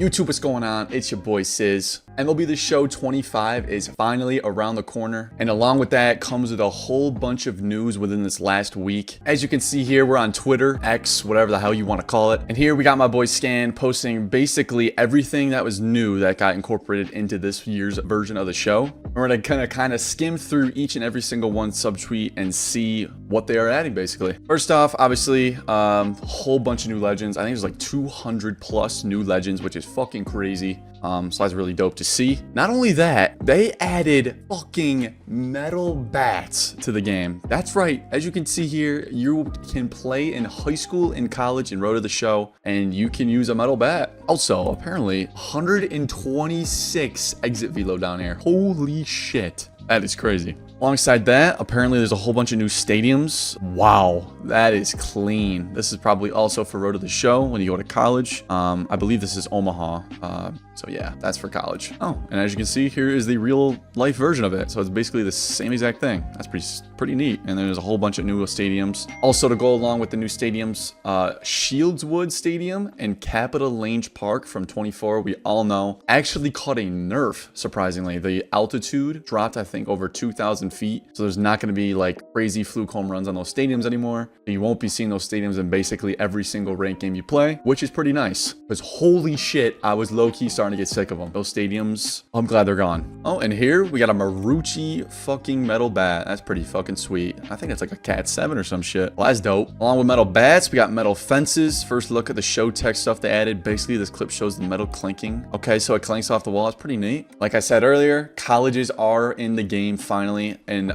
YouTube, what's going on? It's your boy Sizz. MLB The Show 25 is finally around the corner, and along with that comes with a whole bunch of news within this last week. As you can see here, we're on Twitter, X, whatever the hell you want to call it. And here we got my boy Scan posting basically everything that was new that got incorporated into this year's version of the show. We're gonna kind of skim through each and every single one subtweet and see what they are adding basically. First off, obviously, whole bunch of new legends. I think there's like 200 plus new legends, which is fucking crazy. So that's really dope to see. Not only that, they added fucking metal bats to the game. That's right. As you can see here, you can play in high school and college in Road to the Show, and you can use a metal bat. Also, apparently, 126 exit velo down here. Holy shit. That is crazy. Alongside that, apparently there's a whole bunch of new stadiums. Wow, that is clean. This is probably also for Road to the Show when you go to college. I believe this is Omaha. So yeah, that's for college. Oh, and as you can see, here is the real life version of it. So it's basically the same exact thing. That's pretty neat. And then there's a whole bunch of new stadiums. Also, to go along with the new stadiums, Shieldswood Stadium and Capitol Lane Park from 24, we all know, actually caught a nerf, surprisingly. The altitude dropped, I think, over 2,000 feet. So there's not going to be like crazy fluke home runs on those stadiums anymore. And you won't be seeing those stadiums in basically every single ranked game you play, which is pretty nice. Because holy shit, I was low-key starting to get sick of them. Those stadiums, I'm glad they're gone. Oh, and here we got a Marucci fucking metal bat. That's pretty fucking sweet. I think it's like a Cat 7 or some shit. Well, that's dope. Along with metal bats, we got metal fences. First look at the show tech stuff they added. Basically, this clip shows the metal clinking. Okay, so it clinks off the wall. It's pretty neat. Like I said earlier, colleges are in the game finally. And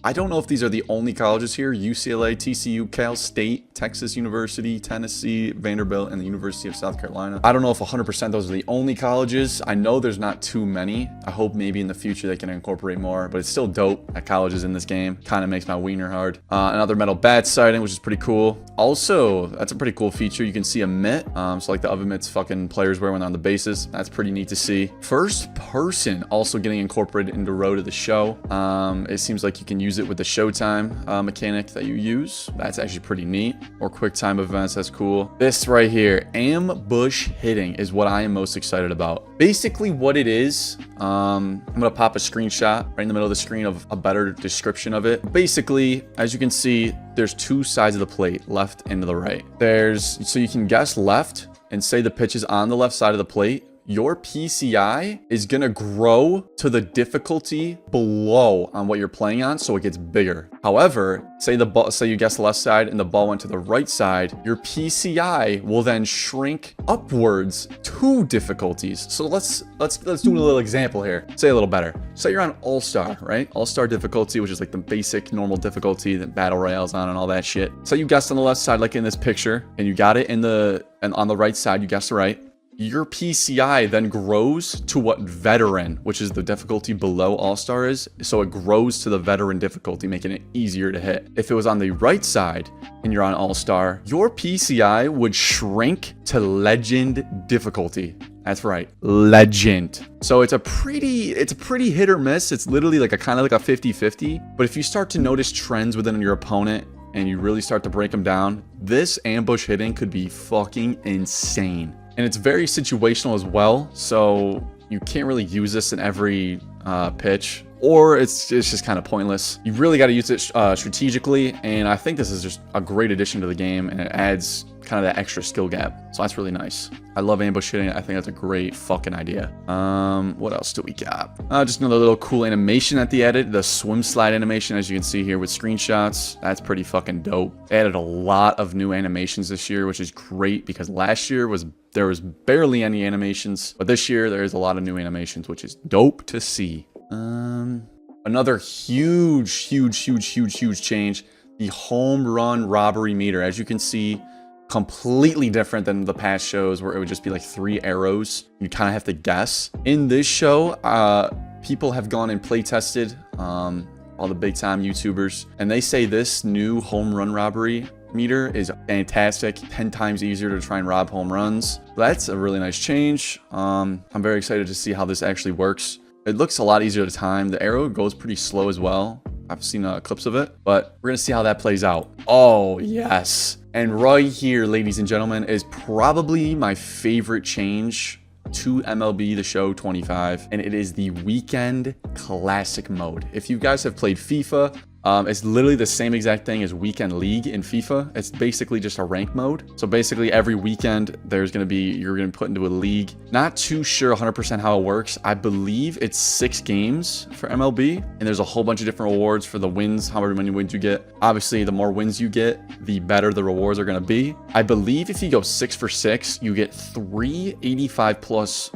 I don't know if these are the only colleges here. UCLA, TCU, Cal State, Texas University, Tennessee, Vanderbilt, and the University of South Carolina. I don't know if 100% those are the only colleges. I know there's not too many. I hope maybe in the future they can incorporate more, but it's still dope that colleges in this game. Kind of makes my wiener hard. Another metal bat sighting, which is pretty cool. Also, that's a pretty cool feature. You can see a mitt. So like the oven mitts fucking players wear when they're on the bases. That's pretty neat to see. First person also getting incorporated into Road to the Show. It seems like you can use it with the Showtime mechanic that you use. That's actually pretty neat. Or quick time events, that's cool. This right here, ambush hitting, is what I am most excited about. Basically what it is, I'm gonna pop a screenshot right in the middle of the screen of a better description of it. Basically, as you can see, there's two sides of the plate, left and to the right. So you can guess left and say the pitch is on the left side of the plate. Your PCI is gonna grow to the difficulty below on what you're playing on, so it gets bigger. However, say you guess the left side and the ball went to the right side, your PCI will then shrink upwards 2 difficulties. So let's do a little example here. Say a little better. Say you're on All-Star, right? All-Star difficulty, which is like the basic normal difficulty that Battle Royale's on and all that shit. So you guessed on the left side, like in this picture, and you got it and on the right side, you guessed right. Your PCI then grows to what Veteran, which is the difficulty below All-Star is. So it grows to the Veteran difficulty, making it easier to hit. If it was on the right side and you're on All-Star, your PCI would shrink to Legend difficulty. That's right, Legend. So it's a pretty hit or miss. It's literally like kind of like a 50-50. But if you start to notice trends within your opponent and you really start to break them down, this ambush hitting could be fucking insane. And it's very situational as well, so you can't really use this in every pitch, or it's just kind of pointless. You really got to use it strategically, and I think this is just a great addition to the game, and it adds kind of that extra skill gap. So that's really nice. I love ambush hitting. I think that's a great fucking idea. What else do we got? Just another little cool animation that they added. The swim slide animation, as you can see here with screenshots. That's pretty fucking dope. They added a lot of new animations this year, which is great because last year there was barely any animations, but this year there is a lot of new animations, which is dope to see. Another huge change. The home run robbery meter, as you can see, completely different than the past shows where it would just be like 3 arrows. You kind of have to guess. In this show, people have gone and play tested, all the big time YouTubers, and they say this new home run robbery meter is fantastic. 10 times easier to try and rob home runs. That's a really nice change. I'm very excited to see how this actually works. It looks a lot easier to time. The arrow goes pretty slow as well. I've seen clips of it, but we're gonna see how that plays out. Oh yes, And right here, ladies and gentlemen, is probably my favorite change to MLB The Show 25, and it is the Weekend Classic mode. If you guys have played FIFA, it's literally the same exact thing as Weekend League in FIFA. It's basically just a rank mode. So basically every weekend you're going to be put into a league. Not too sure 100% how it works. I believe it's 6 games for MLB, and there's a whole bunch of different rewards for the wins, however many wins you get. Obviously, the more wins you get, the better the rewards are going to be. I believe if you go 6 for 6, you get 3 85 plus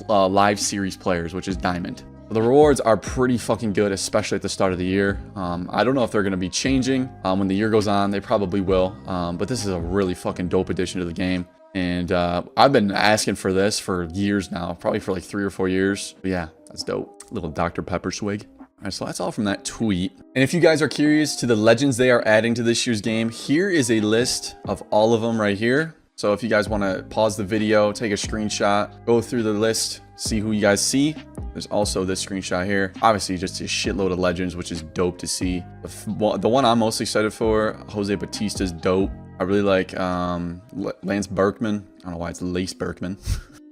live series players, which is diamond. The rewards are pretty fucking good, especially at the start of the year. I don't know if they're going to be changing when the year goes on. They probably will. But this is a really fucking dope addition to the game. And I've been asking for this for years now, probably for like 3 or 4 years. But yeah, that's dope. Little Dr. Pepper swig. All right, so that's all from that tweet. And if you guys are curious to the legends they are adding to this year's game, here is a list of all of them right here. So if you guys want to pause the video, take a screenshot, go through the list, see who you guys see. There's also this screenshot here. Obviously, just a shitload of legends, which is dope to see. The one I'm most excited for, Jose Bautista's dope. I really like Lance Berkman. I don't know why it's Lace Berkman.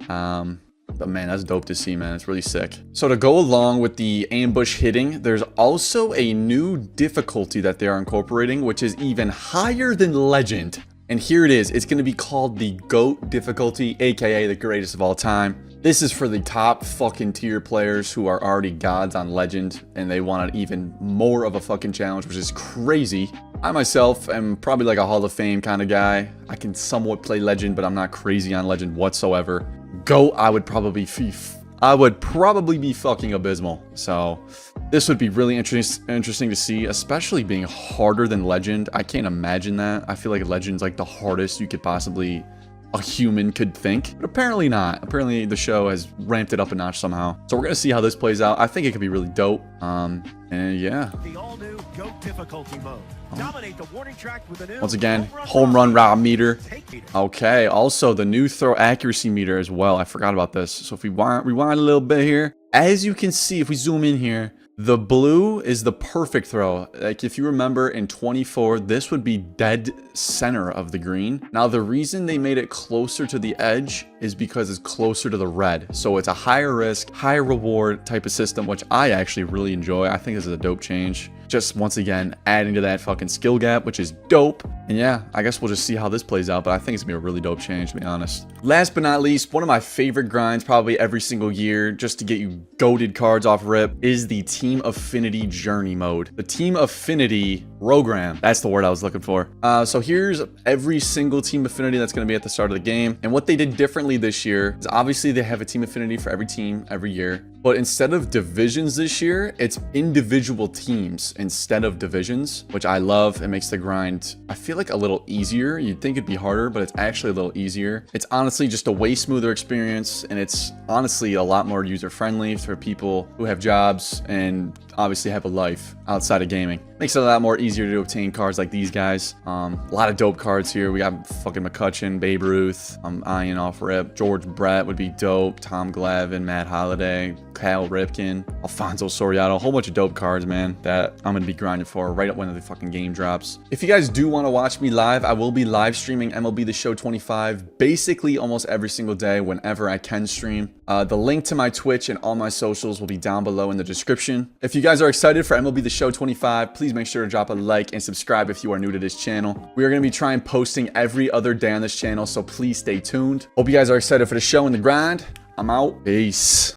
But man, that's dope to see, man. It's really sick. So to go along with the ambush hitting, there's also a new difficulty that they are incorporating, which is even higher than Legend. And here it is. It's going to be called the GOAT difficulty, aka the greatest of all time. This is for the top fucking tier players who are already gods on Legend, and they want an even more of a fucking challenge, which is crazy. I myself am probably like a Hall of Fame kind of guy. I can somewhat play Legend, but I'm not crazy on Legend whatsoever. GOAT, I would probably be fucking abysmal. So this would be really interesting to see, especially being harder than Legend. I can't imagine that. I feel like Legend's like the hardest you could possibly a human could think, but apparently not. Apparently the show has ramped it up a notch somehow. So we're gonna see how this plays out. I think it could be really dope. And yeah. The all-new GOAT difficulty mode. Dominate the warning track with a new once again, home run route meter. Okay, also the new throw accuracy meter as well. I forgot about this. So if we rewind a little bit here, as you can see, if we zoom in here, the blue is the perfect throw. Like if you remember in 24, this would be dead center of the green. Now the reason they made it closer to the edge is because it's closer to the red. So it's a higher risk, higher reward type of system, which I actually really enjoy. I think this is a dope change. Just once again, adding to that fucking skill gap, which is dope. And yeah, I guess we'll just see how this plays out, but I think it's gonna be a really dope change, to be honest. Last but not least, one of my favorite grinds probably every single year, just to get you goated cards off rip, is the Team Affinity Journey mode. The Team Affinity program, that's the word I was looking for. So here's every single Team Affinity that's gonna be at the start of the game. And what they did differently this year is obviously they have a Team Affinity for every team every year. But instead of divisions this year, it's individual teams instead of divisions, which I love. It makes the grind, I feel like, a little easier. You'd think it'd be harder, but it's actually a little easier. It's honestly just a way smoother experience, and it's honestly a lot more user-friendly for people who have jobs and obviously have a life outside of gaming. Makes it a lot more easier to obtain cards like these guys. A lot of dope cards here. We got fucking McCutcheon, Babe Ruth, Ian off rip, George Brett would be dope, Tom Glavine, Matt Holliday, Cal Ripken, Alfonso Soriano, a whole bunch of dope cards, man, that I'm gonna be grinding for right up when the fucking game drops. If you guys do want to watch me live, I will be live streaming MLB The Show 25 basically almost every single day whenever I can stream. The link to my Twitch and all my socials will be down below in the description. If you guys are excited for MLB The Show 25, please make sure to drop a like and subscribe if you are new to this channel. We are going to be trying posting every other day on this channel, so please stay tuned. Hope you guys are excited for the show and the grind. I'm out. Peace.